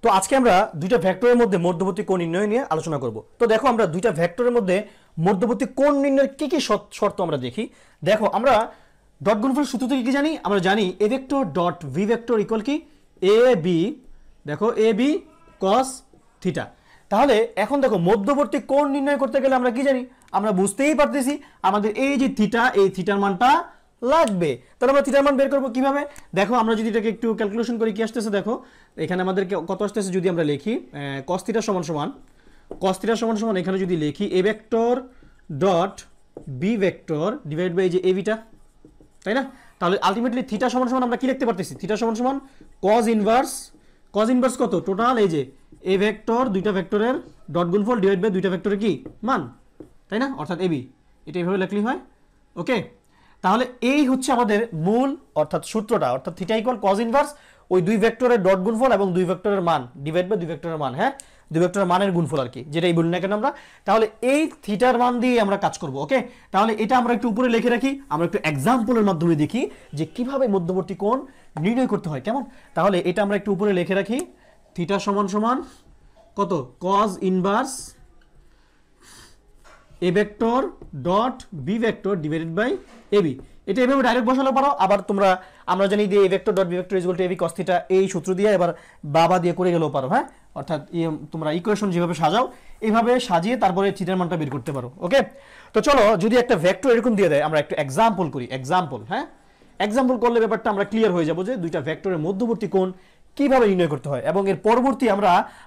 তো আজকে আমরা দুইটা ভেক্টরের মধ্যে মধ্যবর্তী কোণ নির্ণয় নিয়ে আলোচনা করব। তো দেখো আমরা দুইটা ভেক্টরের মধ্যে মধ্যবর্তী কোণ নির্ণয়ের কি কি শর্ত আমরা দেখি। দেখো আমরা ডট গুণফল সূত্র থেকে কি জানি? আমরা জানি এ vector dot V vector equal কি এ বি, দেখো এ বি কস থিটা। তাহলে এখন দেখো মধ্যবর্তী কোণ নির্ণয় করতে গেলে আমরা কি জানি? আমরা বুঝতেই পারতেছি আমাদের এই যে থিটা, এই থিটার মানটা লাগবে। তাহলে আমরা থিটার মান বের করবো কিভাবে? দেখো আমরা যদি এটাকে একটু ক্যালকুলেশন করি কি আসতেছে, দেখো এখানে আমাদের কত আসতেছে যদি আমরা লিখি cos থিটা সমান সমান এখানে যদি লিখি A vector dot B vector divide by যে এ বিটা, তাই না? তাহলে আলটিমেটলি থিটা সমান সমান আমরা কি লিখতে পারতেছি? থিটা সমান সমান cos ইনভার্স কত? টোটাল এই যে এ ভেক্টর দুইটা ভেক্টরের ডট গুণফল ডিভাইড বাই দুইটা ভেক্টরের কি মান, তাই না? অর্থাৎ এ বি, এটা এইভাবে লিখলেই হয়। ওকে, তাহলে এই হচ্ছে আমাদের মূল অর্থাৎ সূত্রটা, অর্থাৎ থিটা ইকুয়াল cos ইনভার্স ওই দুই ভেক্টরের ডট গুণফল এবং দুই ভেক্টরের মান ডিভাইড বাই দুই ভেক্টরের মান, হ্যাঁ দুই ভেক্টরের মানের গুণফল আর কি, যেটাই বলি না কেন আমরা। তাহলে এই থিটার মান দিয়ে আমরা কাজ করব। ওকে, তাহলে এটা আমরা একটু উপরে লিখে রাখি, আমরা একটু এক্সাম্পলের মাধ্যমে দেখি যে কিভাবে মধ্যবর্তী কোণ নির্ণয় করতে হয়, কেমন? তাহলে এটা আমরা একটু উপরে লিখে রাখি, থিটা সমান সমান কত? cos inverse A vector dot B vector divided by A B. এটা এভাবে ডাইরেক্ট বসালে পারো, আবার তোমরা আমরা জানি যে A vector dot B vector is equal to A B cos theta, এই সূত্র দিয়ে এবার বাবা দিয়ে করে গেলেও পারো, হ্যাঁ অর্থাৎ তোমরা ইকুয়েশন যেভাবে সাজাও এইভাবে সাজিয়ে তারপরে থিটার মানটা বের করতে পারো। ওকে, তো চলো যদি একটা ভেক্টর এরকম দিয়ে দেয় আমরা একটু এক্সাম্পল করি, হ্যাঁ এক্সাম্পল করলে ব্যাপারটা আমরা ক্লিয়ার হয়ে যাবো যে দুইটা ভেক্টরের মধ্যবর্তী কোণ কিভাবে নির্ণয় করতে হয়, এবং এর পরবর্তী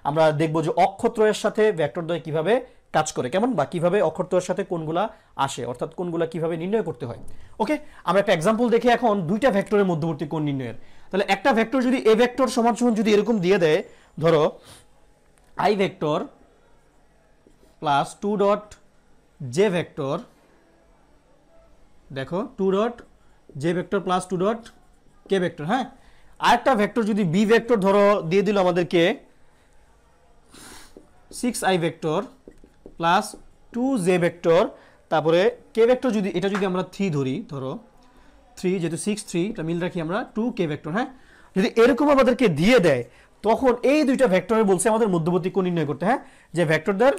আমরা দেখবো যে অক্ষত্রয়ের সাথে ভেক্টরদ্বয় কিভাবে কাজ করে, কেমন, বা কিভাবে অক্ষরত্বয়ের সাথে কোণগুলা আসে, অর্থাৎ কোণগুলা কিভাবে নির্ণয় করতে হয়। ওকে, আমরা একটা এক্সাম্পল দেখি এখন দুইটা ভেক্টরের মধ্যবর্তী কোণ নির্ণয়ের। তাহলে একটা ভেক্টর যদি এ ভেক্টর সমান সমান যদি এরকম দিয়ে দেয়, ধরো I vector plus 2 dot J vector, দেখো 2 dot J vector plus 2 dot K vector, হ্যাঁ আরেকটা ভেক্টর যদি বি ভেক্টর ধরো দিয়ে দিল আমাদেরকে 6i vector plus 2j vector, তারপরে কে ভেক্টর যদি এটা যদি আমরা 3 ধরি, ধরো 3 যেহেতু 6 3 এটা মিল রাখি আমরা 2k ভেক্টর, হ্যাঁ যদি এরকম আমাদেরকে দিয়ে দেয় তখন এই দুইটা ভেক্টরে বলছে আমাদের মধ্যবর্তী কোণ নির্ণয় করতে, হ্যাঁ যে ভেক্টরদের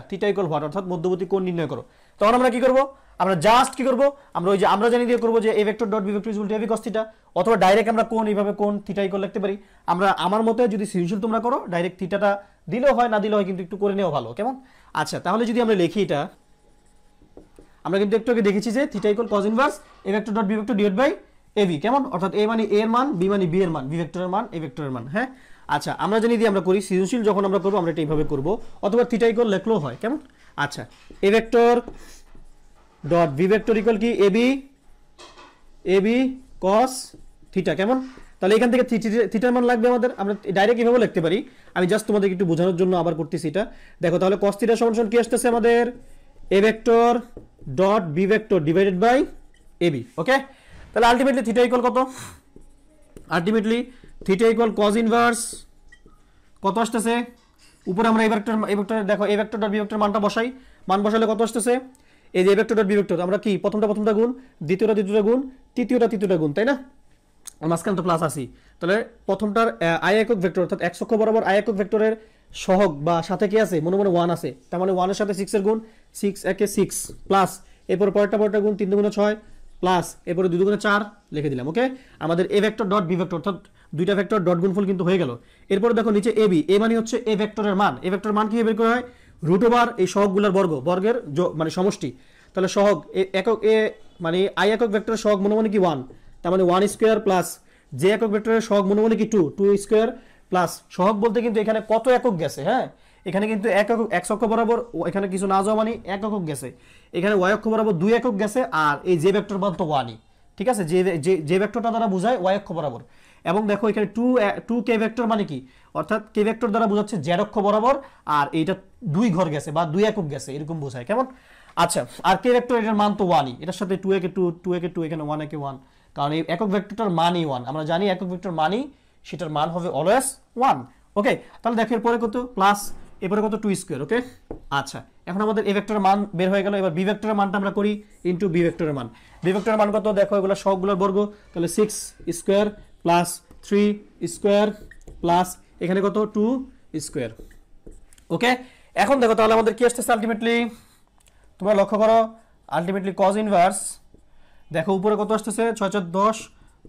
থিটা ইকুয়াল হোয়াট, অর্থাৎ মধ্যবর্তী কোণ নির্ণয় করো। তখন আমরা কি করব? আমরা জাস্ট কি করব? আমরা ওই যে আমরা জানি দিয়ে করব যে A vector dot B vector is equal to A B cos theta, অথবা ডাইরেক্ট আমরা কোণ এইভাবে কোণ থিটা ইকুয়াল লিখতে পারি। আমরা আমার মতে যদি সৃজনশীল তোমরা করো ডাইরেক্ট থিটাটা দিলেও হয়, না দিলেও হয়, কিন্তু একটু করে নেওয়া ভালো, কেমন? আচ্ছা, তাহলে যদি আমরা লিখি এটা, আমরা কিন্তু একটু আগে দেখেছি যে theta equal cos inverse A vector dot B vector divide by A B, কেমন? অর্থাৎ এ মানে এ এর মান, বি মানে বি এর মান, বি ভেক্টরের মান এ ভেক্টরের মান, হ্যাঁ আচ্ছা আমরা জানি দিয়ে আমরা করি সৃজনশীল যখন আমরা করবো আমরা এটা এইভাবে করবো, অথবা থিটা ইকুয়াল লিখলেও হয়, কেমন? আচ্ছা, A vector dot B vector equal কি এ বি cos থিটা, কেমন? তাহলে এখান থেকে থিটার মান লাগবে আমাদের, আমরা ডাইরেক্ট এভাবে লিখতে পারি, আমি জাস্ট তোমাদেরকে একটু বোঝানোর জন্য আবার করতেছি এটা। দেখো তাহলে cos থিটা সমান সমান কি আসতেছে আমাদের? A vector dot B vector divided by A B. Okay, তাহলে আলটিমেটলি থিটা ইকুয়াল কত? Ultimately theta equal cos inverse কত আসতেছে? উপরে আমরা এই ভেক্টর দেখো A vector dot B vector মানটা বসাই, মান বসালে কত আসতেছে? এই যে A vector dot B vector আমরা কি প্রথমটা গুণ, দ্বিতীয়টা গুণ, তৃতীয়টা গুণ, তাই না? মাঝখানে তো প্লাস আসি, তাহলে প্রথমটার আই একক ভেক্টর অর্থাৎ x অক্ষ বরাবর আই একক ভেক্টরের সহগ বা সাথে কি আছে? মনে 1 আছে, তার মানে 1 এর সাথে 6 এর গুণ, 6 একে 6 প্লাস এরপর পরেরটা গুণ 3 দুগুণে 6 প্লাস এরপরে 2 দুগুণে 4 লিখে দিলাম। ওকে, আমাদের A vector dot B vector অর্থাৎ দুইটা ভেক্টর ডট গুণফল কিন্তু হয়ে গেল। এরপরে দেখো নিচে এ বি, এ মানে হচ্ছে এ ভেক্টরের মান, এ ভেক্টরের মান কিভাবে বের করা হয়? রুট ওভার এই সহগগুলোর বর্গের মানে সমষ্টি। তাহলে সহগ একক এ মানে আই একক ভেক্টরের সহগ মনে কি 1, তার মানে 1 স্কয়ার প্লাস যে একক ভেক্টরের সহগ মনে কি 2 স্কয়ার প্লাস সহগ বলতে কিন্তু এখানে কত একক গেছে, হ্যাঁ এখানে কিন্তু এক একক x অক্ষ বরাবর এখানে কিছু না যাওয়া মানে এক একক গেছে, এখানে y অক্ষ বরাবর 2 একক গেছে, আর এই যে ভেক্টর মান তো 1ই, ঠিক আছে? যে ভেক্টরটা দ্বারা বোঝায় y অক্ষ বরাবর, এবং দেখো এখানে 2 কে ভেক্টর মানে কি? অর্থাৎ কে ভেক্টর দ্বারা বোঝাচ্ছে z অক্ষ বরাবর, আর এইটা 2 ঘর গেছে বা 2 একক গেছে এরকম বোঝায়, কেমন? আচ্ছা, আর কে ভেক্টর এটার মান তো 1ই, এটার সাথে 2 একে 2 এখানে 1 একে 1, কারণ এই একক ভেক্টরটার মানই 1, আমরা জানি একক ভেক্টর মানই সেটার মান হবে অলওয়েজ 1। ওকে, তাহলে দেখো এর পরে কত? প্লাস এরপরে কত 2 স্কয়ার। ওকে, আচ্ছা এখন আমাদের এ ভেক্টরের মান বের হয়ে গেল। এবার বি ভেক্টরের মানটা আমরা করি ইনটু বি ভেক্টরের মান। বি ভেক্টরের মান কত দেখো, এগুলো সবগুলোর বর্গ, তাহলে 6 স্কয়ার প্লাস 3 স্কয়ার প্লাস এখানে কত 2 স্কয়ার। ওকে, এখন দেখো তাহলে আমাদের কি আসতেছে আলটিমেটলি, তোমরা লক্ষ্য করো আলটিমেটলি cos ইনভার্স, দেখো উপরে কত আসতেছে 6 4 10,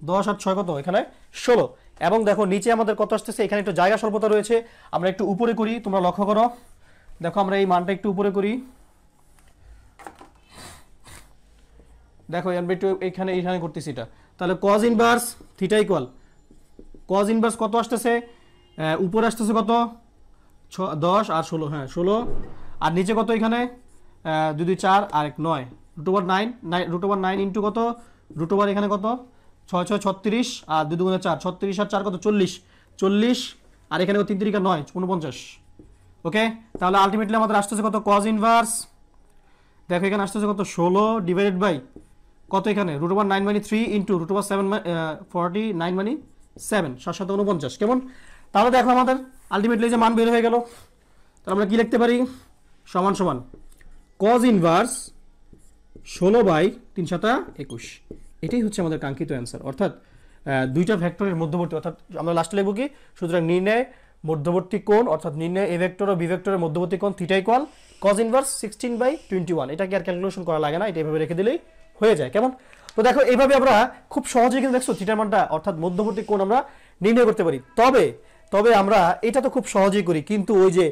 10 আর 6 কত এখানে 16, এবং দেখো নিচে আমাদের কত আসতেছে, এখানে একটু জায়গা স্বল্পতা রয়েছে, আমরা একটু উপরে করি, তোমরা লক্ষ্য করো, দেখো আমরা এই মানটা একটু উপরে করি, দেখো আমরা একটু এখানে এখানে করতেছি এটা, তাহলে cos inverse theta equal cos inverse কত আসতেছে, উপরে আসতেছে কত 10 আর 16, হ্যাঁ 16, আর নিচে কত এখানে 2 2 4 আর 1 9, রুট ওভার 9 ইন্টু কত রুট ওভার এখানে কত 6 6 36 আর 2 2 4 36 আর 4 কত 40 আর এখানে 3 3 9 49। ওকে, তাহলে আলটিমেটলি আমাদের আসতেছে কত cos ইনভার্স, দেখো এখানে আসতেছে কত 16 ডিভাইডেড বাই কত এখানে রুট ওভার 9 মানে 3 ইন্টু রুট ওভার 7 49 মানে 7 7 7 49। কেমন, তাহলে দেখো আমাদের আলটিমেটলি যে মান বের হয়ে গেল, তাহলে আমরা কি লিখতে পারি, সমান সমান cos ইনভার্স 16 বাই 3 7 21, এটাই হচ্ছে আমাদের কাঙ্ক্ষিত অ্যান্সার। অর্থাৎ দুইটা ভেক্টরের মধ্যবর্তী, অর্থাৎ আমরা লাস্টে লিখব কি, সুতরাং নির্ণয় মধ্যবর্তী কোণ, অর্থাৎ নির্ণয় এ ভেক্টর ও বি ভেক্টরের মধ্যবর্তী কোণ থিটা ইকুয়াল cos ইনভার্স 16/21। এটাকে আর ক্যালকুলেশন করা লাগে না, এটা এভাবে রেখে দিলেই হয়ে যায়। কেমন, তো দেখো এইভাবে আমরা খুব সহজেই কিন্তু দেখছো থিটার মানটা অর্থাৎ মধ্যবর্তী কোণ আমরা নির্ণয় করতে পারি। তবে আমরা এটা তো খুব সহজেই করি, কিন্তু ওই যে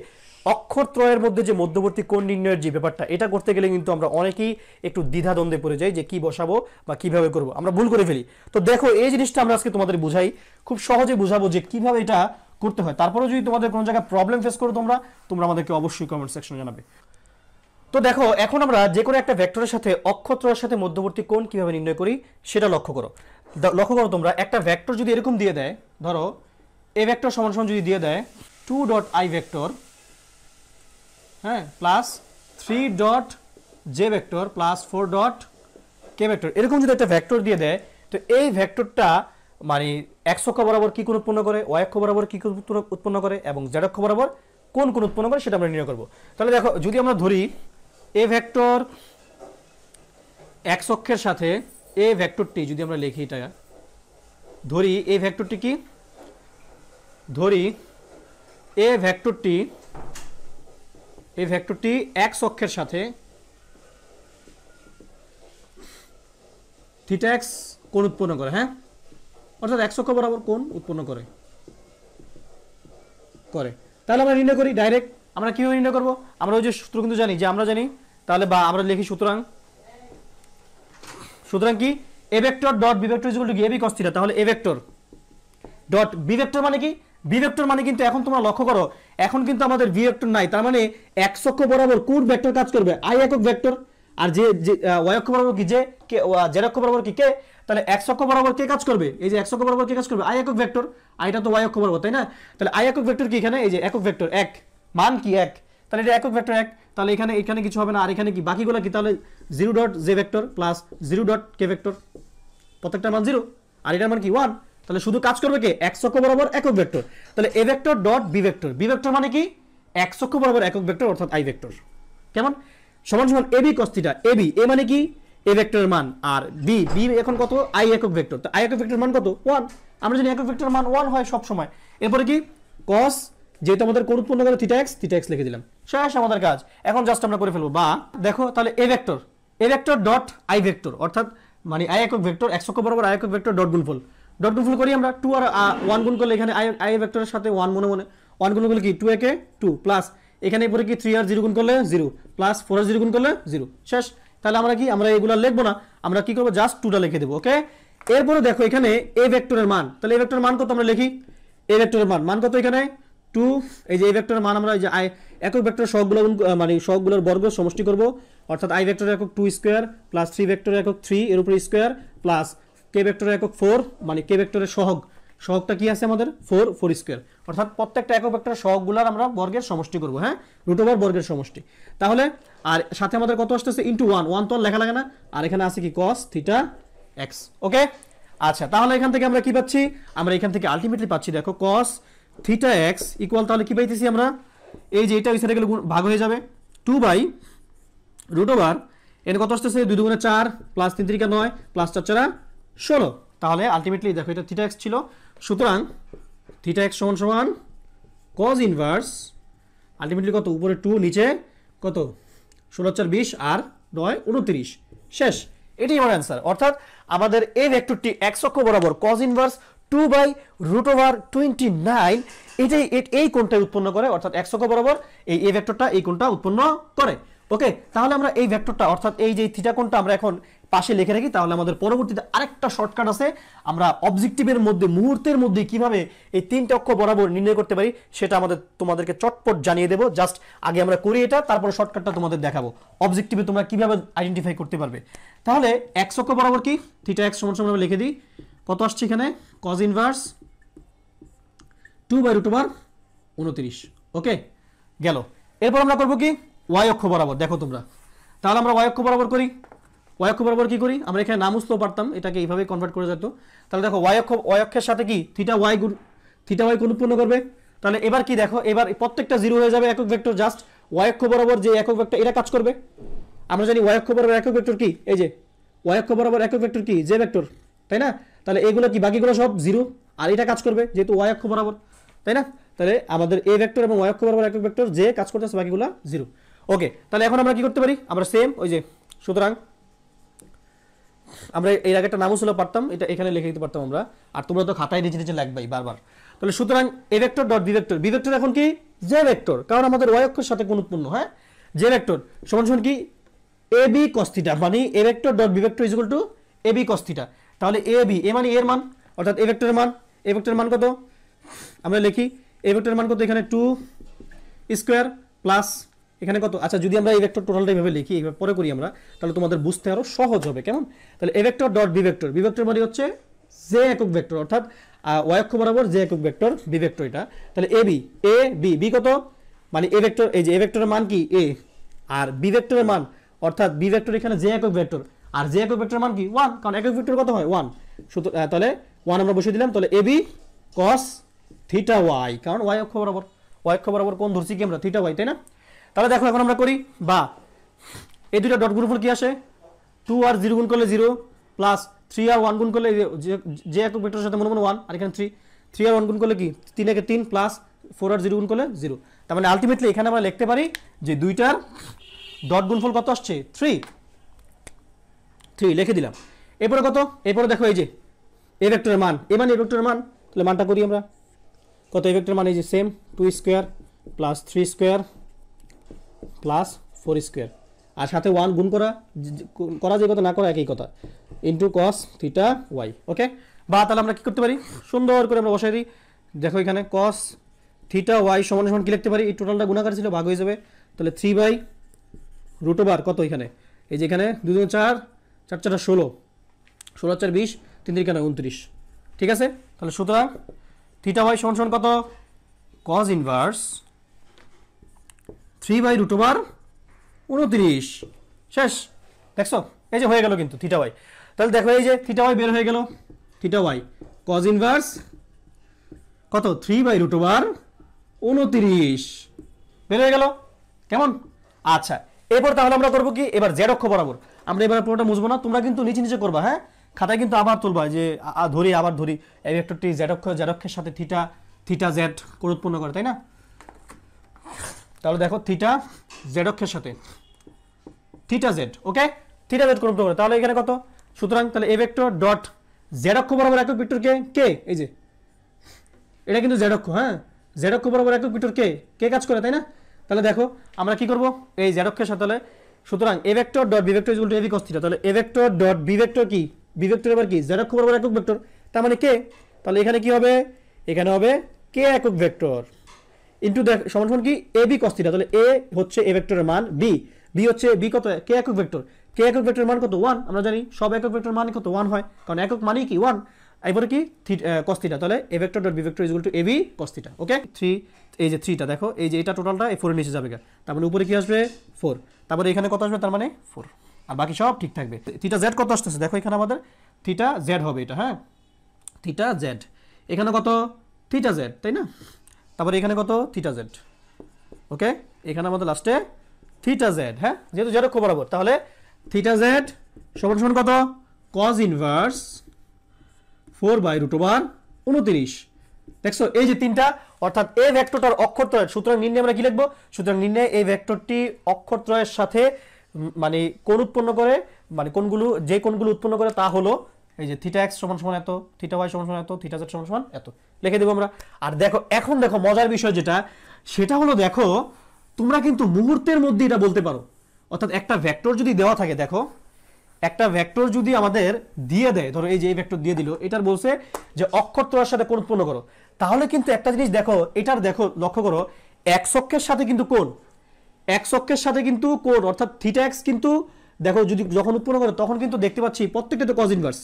অক্ষরত্রয়ের মধ্যে যে মধ্যবর্তী কোণ নির্ণয়ের যে ব্যাপারটা, এটা করতে গেলে কিন্তু আমরা অনেকেই একটু দ্বিধাদ্বন্দ্বে পড়ে যাই যে কি বসাবো বা কিভাবে করব, আমরা ভুল করে ফেলি। তো দেখো এই জিনিসটা আমরা আজকে তোমাদের বুঝাই, খুব সহজে বুঝাবো যে কিভাবে এটা করতে হয়। তারপরেও যদি তোমাদের কোনো জায়গায় প্রবলেম ফেস করো তোমরা আমাদেরকে অবশ্যই কমেন্ট সেকশনে জানাবে। তো দেখো এখন আমরা যে কোনো একটা ভেক্টরের সাথে অক্ষরত্রয়ের সাথে মধ্যবর্তী কোণ কিভাবে নির্ণয় করি সেটা লক্ষ্য করো। তোমরা একটা ভেক্টর যদি এরকম দিয়ে দেয়, ধরো এ ভেক্টর সমান সমান যদি দিয়ে দেয় 2 ডট আই ভেক্টর, হ্যাঁ, plus 3 dot J vector plus 4 dot K vector, এরকম যদি একটা ভেক্টর দিয়ে দেয়, তো এই ভেক্টরটা মানে এক্স অক্ষ বরাবর কি কোণ উৎপন্ন করে, ওয়াই অক্ষ বরাবর কি কোণ উৎপন্ন করে এবং জেড অক্ষ বরাবর কোন কোণ উৎপন্ন করে সেটা আমরা নির্ণয় করব। তাহলে দেখো যদি আমরা ধরি এ ভেক্টর এক্স অক্ষের সাথে এ ভেক্টরটি, যদি আমরা লিখি এটা ধরি, এই ভেক্টরটি কি, ধরি এ ভেক্টরটি এক্স অক্ষের সাথে থিটা এক্স কোণ উৎপন্ন করে, হ্যাঁ, অর্থাৎ এক্স অক্ষ বরাবর কোণ উৎপন্ন করে। তাহলে আমরা নির্ণয় করি ডাইরেক্ট, আমরা কিভাবে নির্ণয় করব, আমরা ওই যে সূত্র কিন্তু জানি, যে আমরা জানি, তাহলে বা আমরা লিখি সুতরাং কি A vector dot B vector equal to A B cos theta. তাহলে A vector dot B vector মানে কি, বি ভেক্টর মানে কিন্তু এখন তোমরা লক্ষ্য করো এখন কিন্তু আমাদের ভি ভেক্টর নাই, তার মানে এক্স অক্ষ বরাবর কোন ভেক্টর কাজ করবে, আই একক ভেক্টর, আর যে ওয়াই অক্ষ বরাবর কি, যে কে জেড অক্ষ বরাবর কি কে, তাহলে এক্স অক্ষ বরাবর কে কাজ করবে, এই যে এক্স অক্ষ বরাবর কে কাজ করবে, আই একক ভেক্টর, আইটা তো ওয়াই অক্ষ বরাবর, তাই না, তাহলে আই একক ভেক্টর কি এখানে, এই যে একক ভেক্টর এক, মান কি এক, তাহলে এটা একক ভেক্টর এক, তাহলে এখানে কিছু হবে না, আর এখানে কি বাকিগুলো কি, তাহলে 0 dot J vector plus 0 dot K vector, প্রত্যেকটার মান 0 আর এটার মান কি 1, তাহলে শুধু কাজ করবে কে, এক্স অক্ষ বরাবর একক ভেক্টর। তাহলে A vector dot B vector মানে কি, এক্স অক্ষ বরাবর একক ভেক্টর অর্থাৎ আই ভেক্টর। কেমন, সমান সমান এবি cos থিটা, এ মানে কি এ ভেক্টরের মান, আর বি এখন কত, আই একক ভেক্টর, তো আই একক ভেক্টরের মান কত 1, আমরা জানি একক ভেক্টরের মান 1 হয় সব সময়। এরপরে কি cos, যেহেতু আমাদের কোণ উৎপন্ন করে থিটা এক্স লিখে দিলাম, শেষ আমাদের কাজ। এখন জাস্ট আমরা করে ফেলবো, বা দেখো তাহলে A vector dot I vector, অর্থাৎ মানে আই একক ভেক্টর এক্স অক্ষ বরাবর আই একক ভেক্টর ডট গুণফল করি আমরা, 2 আর 1 গুণ করলে এখানে আই ভেক্টরের সাথে 1 মনে 1 গুণ করলে কি 2 একে 2 প্লাস এখানে পরে কি 3 আর 0 গুণ করলে 0 প্লাস 4 আর 0 গুণ করলে 0, শেষ। তাহলে আমরা এগুলা লিখবো না, আমরা কি করবো, জাস্ট 2টা লিখে দেবো। ওকে, এরপরে দেখো এখানে এ ভেক্টরের মান, তাহলে এ ভেক্টরের মান কত আমরা লিখি, এ ভেক্টরের মান কত এখানে 2, এই যে এ ভেক্টরের মান আমরা এই যে একক ভেক্টর সহগগুলো মানে সহগগুলোর বর্গ সমষ্টি করব, অর্থাৎ আই ভেক্টরের একক 2 স্কয়ার প্লাস 3 ভেক্টরের একক 3 এর উপরে স্কয়ার প্লাস কে ভেক্টরের একক 4, মানে কে ভেক্টরের সহগটা কি আছে আমাদের 4 স্কয়ার, অর্থাৎ প্রত্যেকটা একক ভেক্টরের সহগগুলোর আমরা বর্গের সমষ্টি করব, হ্যাঁ, রুট ওভার বর্গের সমষ্টি। তাহলে আর সাথে আমাদের কত আসতেছে ইনটু 1 তো লেখা লাগে না, আর এখানে আছে কি cos থিটা এক্স। ওকে, আচ্ছা তাহলে এখান থেকে আমরা কি পাচ্ছি, আমরা এখান থেকে আলটিমেটলি পাচ্ছি দেখো cos থিটা এক্স ইকুয়াল, তাহলে কি পাইতেছি আমরা এই যে এটা ওই সাইডে গেলে ভাগ হয়ে যাবে 2/√ওভার এর কত আসতেছে 2 2 4 প্লাস 3 3 9 প্লাস 4 4 16। তাহলে আলটিমেটলি দেখো এটা থিটা এক্স ছিল, সুতরাং থিটা এক্স সমান সমান কজ ইনভার্স আলটিমেটলি কত, উপরে 2 নিচে কত 16 4 20 আর 9 29 শেষ। এটাই আমার অ্যান্সার। অর্থাৎ আমাদের এই ভেক্টরটি এক্স অক্ষ বরাবর কজ ইনভার্স 2/√29 এটাই এই কোণটা উৎপন্ন করে, অর্থাৎ এক্স অক্ষ বরাবর এই ভেক্টরটা এই কোণটা উৎপন্ন করে। ওকে, তাহলে আমরা এই ভেক্টরটা অর্থাৎ এই যে থিটা কোণটা আমরা এখন পাশে লিখে রাখি, তাহলে আমাদের পরবর্তীতে আরেকটা শর্টকাট আছে, আমরা অবজেক্টিভের মধ্যে মুহূর্তের মধ্যে কিভাবে এই তিনটা অক্ষ বরাবর নির্ণয় করতে পারি সেটা তোমাদেরকে চটপট জানিয়ে দেবো। জাস্ট আগে আমরা করি এটা, তারপরে শর্টকাটটা তোমাদের দেখাবো অবজেক্টিভে তোমরা কিভাবে আইডেন্টিফাই করতে পারবে। তাহলে এক্স অক্ষ বরাবর কি থিটা এক্স সমান সমান লিখে দিই, কত আসছে এখানে কজ ইনভার্স 2/√29। ওকে গেল। এরপর আমরা করবো কি ওয়াই অক্ষ বরাবর, দেখো তোমরা, তাহলে আমরা ওয়াই অক্ষ বরাবর করি। ওয়াই অক্ষ বরাবর কি করি, আমরা এখানে নাম বুঝতেও পারতাম, এটাকে এইভাবে কনভার্ট করে যেত। তাহলে দেখো ওয়াই অক্ষের সাথে কি থিটা ওয়াই কোণ উৎপন্ন করবে। তাহলে এবার কি দেখো, এবার প্রত্যেকটা জিরো হয়ে যাবে একক ভেক্টর, জাস্ট ওয়াই অক্ষ বরাবর যে একক ভেক্টর এটা কাজ করবে। আমরা জানি ওয়াই অক্ষ বরাবর একক ভেক্টর কি, এই যে ওয়াই অক্ষ বরাবর একক ভেক্টর কি জে ভেক্টর, তাই না? তাহলে এগুলো কি বাকিগুলো সব জিরো, আর এটা কাজ করবে যেহেতু ওয়াই অক্ষ বরাবর, তাই না? তাহলে আমাদের এ ভেক্টর এবং ওয়াই অক্ষ বরাবর একক ভেক্টর যে কাজ করতেছে, বাকিগুলো জিরো। ওকে, তাহলে এখন আমরা কি করতে পারি, আমরা সেম ওই যে, সুতরাং আমরা এর আগে একটা নামও ছিল পারতাম, এটা এখানে লিখে দিতে পারতাম আমরা, আর তোমরা তো খাতায় নিচে নিচে লিখবাই বারবার। তাহলে সুতরাং A vector dot B vector, B vector এখন কি জে ভেক্টর, কারণ আমাদের ওয়াই অক্ষের সাথে কোণ উৎপন্ন, হ্যাঁ জে ভেক্টর সমান সমান কি এ বি কস থিটা, মানে A vector dot B vector is equal to A B cos theta. তাহলে এ বি, এ মানে এর মান, অর্থাৎ এ ভেক্টরের মান, এ ভেক্টরের মান কত আমরা লিখি, এ ভেক্টরের মান কত এখানে 2 স্কয়ার প্লাস এখানে কত, আচ্ছা যদি আমরা এই ভেক্টর টোটালটা এইভাবে লিখি, এইভাবে পরে করি আমরা, তাহলে তোমাদের বুঝতে আরো সহজ হবে, কেমন? তাহলে A vector dot B vector, B vector মানে হচ্ছে জে একক ভেক্টর, অর্থাৎ ওয়াই অক্ষ বরাবর জে একক ভেক্টর, বি ভেক্টর এটা। তাহলে A B, A B, B কত মানে এ ভেক্টর, এই যে এ ভেক্টরের মান কি এ, আর বি ভেক্টরের মান, অর্থাৎ বি ভেক্টর এখানে জে একক ভেক্টর, আর জে একক ভেক্টরের মান কি 1, কারণ একক ভেক্টর কত হয় 1, তাহলে 1 আমরা বসিয়ে দিলাম। তাহলে A B cos theta Y, কারণ ওয়াই অক্ষ বরাবর কোণ ধরছি কি আমরা থিটা ওয়াই, তাই না? তাহলে দেখো এখন আমরা করি, বা এই দুইটা ডট গুণফল কি আসে 2 আর 0 গুণ করলে 0 প্লাস 3 আর 1 গুণ করলে যে একক ভেক্টরের সাথে মনে মনে 1, আর এখানে 3 আর 1 গুণ করলে কি 3 একে 3 প্লাস 4 আর 0 গুণ করলে 0। তার মানে আলটিমেটলি এখানে আমরা লিখতে পারি যে দুইটার ডট গুণফল কত আসছে 3 লিখে দিলাম। এরপরে কত, এরপরে দেখো এই যে এ ভেক্টরের মান, এ মানে এ ভেক্টরের মান, তাহলে মানটা করি আমরা, কত এ ভেক্টরের মান এই যে same 2 square plus 3 square plus 4 square, আর সাথে 1 গুণ করা যে কথা, না করা একই কথা, ইন্টু কস থিটা ওয়াই। ওকে, বা তাহলে আমরা কি করতে পারি, সুন্দর করে আমরা বসাই দিই, দেখো এখানে কস থিটা ওয়াই সমান সমান কি লিখতে পারি, এই টোটালটা গুণাকার ছিল ভাগ হয়ে যাবে, তাহলে 3/√ওভার কত এখানে, এই যে এখানে 2 2 4 4 4 16 16 4 20 3 3 29, ঠিক আছে? তাহলে সুতরাং থিটা ওয়াই সমান সমান কত কজ ইনভার্স 3/√29 শেষ। দেখছো এই যে হয়ে গেল কিন্তু থিটা ওয়াই। তাহলে দেখো এই যে থিটা ওয়াই বের হয়ে গেল, থিটা ওয়াই কজ ইনভার্স কত 3/√29 বের হয়ে গেল, কেমন? আচ্ছা এরপর তাহলে আমরা করবো কি, এবার জেড অক্ষ বরাবর, আমরা এবার পুরোটা মুছবো না, তোমরা কিন্তু নিচে নিচে করবা, হ্যাঁ খাতায় কিন্তু আবার তুলবা, যে আবার ধরি এই ভেক্টরটি জেড অক্ষের সাথে থিটা জেড কোণ উৎপন্ন করে, তাই না? তাহলে দেখো থিটা জেড অক্ষের সাথে থিটা জেড, ওকে থিটা জেড কোণ উৎপন্ন করে, তাহলে এখানে কত, সুতরাং তাহলে এ ভেক্টর ডট জেড অক্ষ বরাবর একক ভেক্টর কে এই যে এটা কিন্তু জেড অক্ষ, হ্যাঁ জেড অক্ষ বরাবর একক ভেক্টর কে কাজ করে, তাই না? তাহলে দেখো আমরা কি করব, এই জেড অক্ষের সাথে, তাহলে সুতরাং A vector dot B vector is equal to A B cos theta, তাহলে A vector dot B vector কি, বি ভেক্টর এবার কি জেড অক্ষ বরাবর একক ভেক্টর, তার মানে কে, তাহলে এখানে কি হবে, এখানে হবে কে একক ভেক্টর ইনটু সমান সমান কি এ বি কস থিটা, তাহলে এ হচ্ছে এ ভেক্টরের মান, বি হচ্ছে বি কত কে একক ভেক্টর, কে একক ভেক্টরের মান কত 1, আমরা জানি সব একক ভেক্টরের মান কত 1 হয়, কারণ একক মানেই কি 1, এরপরে কি cos থিটা, তাহলে A vector dot B vector is equal to A B cos theta. Okay 3, এই যে 3টা দেখো, এই যে এটা টোটালটা এই 4 এর নিচে যাবে, তার মানে উপরে কি আসবে 4, তারপরে এখানে কত আসবে, তার মানে 4, আর বাকি সব ঠিক থাকবে। থিটা জেড কত আসতেছে দেখো, এখানে আমাদের থিটা জেড হবে এটা, হ্যাঁ থিটা জেড, এখানে কত থিটা জেড, তাই না? তারপরে এখানে কত থিটা জেড, ওকে, এখানে আমাদের লাস্টে থিটা জেড, হ্যাঁ যেহেতু জেড অক্ষ বরাবর, তাহলে থিটা জেড সমান সমান কত, কজ ইনভার্স 4/√29। দেখছো এই যে তিনটা, অর্থাৎ এই ভেক্টরটার অক্ষরত্রয়, সুতরাং নির্ণয় আমরা কি লিখবো, সুতরাং নির্ণয় এই ভেক্টরটি অক্ষরত্রয়ের সাথে মানে কোণ উৎপন্ন করে, মানে কোণগুলো যে কোণগুলো উৎপন্ন করে তা হলো এই যে থিটা এক্স সমান সমান এত, থিটা ওয়াই সমান সমান এত, থিটা জেড সমান সমান এত, লিখে দেবো আমরা। আর দেখো এখন দেখো মজার বিষয় যেটা, সেটা হলো দেখো তোমরা কিন্তু মুহূর্তের মধ্যে এটা বলতে পারো। অর্থাৎ একটা ভেক্টর যদি দেওয়া থাকে, দেখো একটা ভেক্টর যদি আমাদের দিয়ে দেয়, ধরো এই যে এই ভেক্টর দিয়ে দিল, এটার বলছে যে অক্ষরত্রয়ের সাথে কোণ উৎপন্ন করো, তাহলে কিন্তু একটা জিনিস দেখো, এটার দেখো লক্ষ্য করো, এক্স অক্ষের সাথে কিন্তু কোণ, এক্স অক্ষের সাথে কিন্তু কোণ, অর্থাৎ থিটা এক্স কিন্তু দেখো যদি যখন উৎপন্ন করে তখন কিন্তু দেখতে পাচ্ছি প্রত্যেকটা তো কজ ইনভার্স।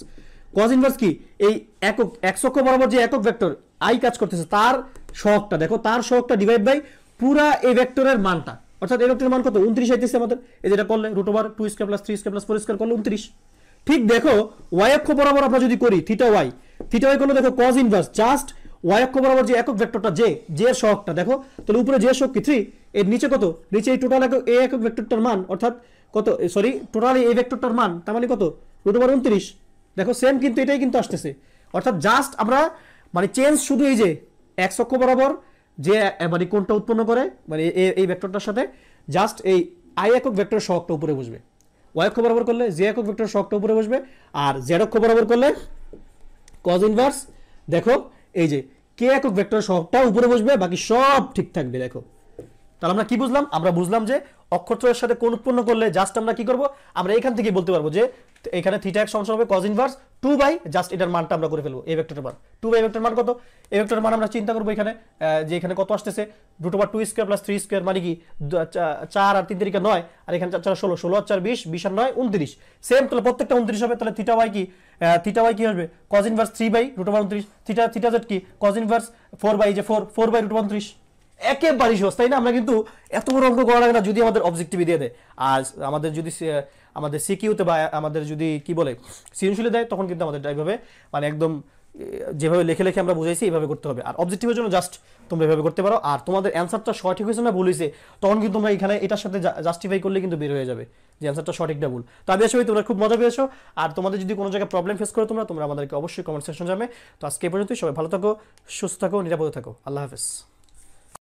কজ ইনভার্স কি, এই একক এক্স অক্ষ বরাবর যে একক ভেক্টর আই কাজ করতেছে তার সহগটা, দেখো তার সহগটা ডিভাইড বাই পুরা এই ভেক্টরের মানটা, অর্থাৎ এই ভেক্টরের মান কত, 29 আইতেছে আমাদের, এই যেটা করলে √2² + 3² + 4² করলে 29। ঠিক দেখো ওয়াই অক্ষ বরাবর আমরা যদি করি থিটা ওয়াই করলে দেখো কজ ইনভার্স জাস্ট ওয়াই অক্ষ বরাবর যে একক ভেক্টরটা জে, জে এর সহগটা দেখো, তাহলে উপরে জে সহগ কি 3, এর নিচে কত, নিচে এই টোটাল একক ভেক্টরটার মান, অর্থাৎ কত, সরি টোটাল এই ভেক্টরটার মান, তার মানে কত, √29। দেখো সেম কিন্তু এটাই কিন্তু আসতেছে, অর্থাৎ জাস্ট আমরা মানে চেঞ্জ শুধু এই যে এক্স অক্ষ বরাবর যে মানে কোনটা উৎপন্ন করে, মানে এই ভেক্টরটার সাথে জাস্ট এই আই একক ভেক্টরের সহগটা উপরে বসবে, ওয়াই অক্ষ বরাবর করলে জে একক ভেক্টরের সহগটা উপরে বসবে, আর জেড অক্ষ বরাবর করলে কজ ইনভার্স দেখো এই যে কে একক ভেক্টরের সহগটা উপরে বসবে, বাকি সব ঠিক থাকবে। দেখো তাহলে আমরা কি বুঝলাম, আমরা বুঝলাম যে অক্ষরত্রয়ের সাথে কোণ উৎপন্ন করলে জাস্ট আমরা কি করব, আমরা এখান থেকে বলতে পারবো যে এখানে থিটা এক্স সমান হবে cos ইনভার্স 2 জাস্ট এটার মানটা আমরা করে ফেলবো, এই ভেক্টরের মান 2 ভেক্টরের মান কত, এই ভেক্টরের মান আমরা চিন্তা করব এখানে যে এখানে কত আসতেছে, √2² + 3² মানে কি 4 আর 3 × 9, আর এখানে 4 16, 16 আর 4 20, 20 আর 9 29, সেম তাহলে প্রত্যেকটা 29 হবে। তাহলে থিটা ওয়াই কি হবে, cos ইনভার্স 3/√29, থিটা জেড কি cos ইনভার্স 4/4/√29। একেবারেই সহজ, তাই না? আমরা কিন্তু এত বড় অঙ্ক করা লাগে না যদি আমাদের অবজেক্টিভ দিয়ে দেয়। আর আমাদের যদি আমাদের সিকিউতে বা আমাদের যদি কি বলে সৃজনশীলে দেয়, তখন কিন্তু আমাদের এইভাবে মানে একদম যেভাবে লিখে লিখে আমরা বুঝাইছি এইভাবে করতে হবে। আর অবজেক্টিভের জন্য জাস্ট তোমরা এভাবে করতে পারো, আর তোমাদের অ্যান্সারটা সঠিক হয়েছে না ভুল হয়েছে তখন কিন্তু তোমরা এখানে এটার সাথে জাস্টিফাই করলে কিন্তু বের হয়ে যাবে যে অ্যান্সারটা সঠিক না ভুল। তো আমি আশা করি তোমরা খুব মজা পেয়েছো। আর তোমাদের যদি কোনো জায়গায় প্রবলেম ফেস করো তোমরা আমাদেরকে অবশ্যই কমেন্ট সেকশন জানাবে। তো আজকে এই পর্যন্তই, সবাই ভালো থাকো, সুস্থ থাকো, নিরাপদে থাকো। আল্লাহ হাফেজ।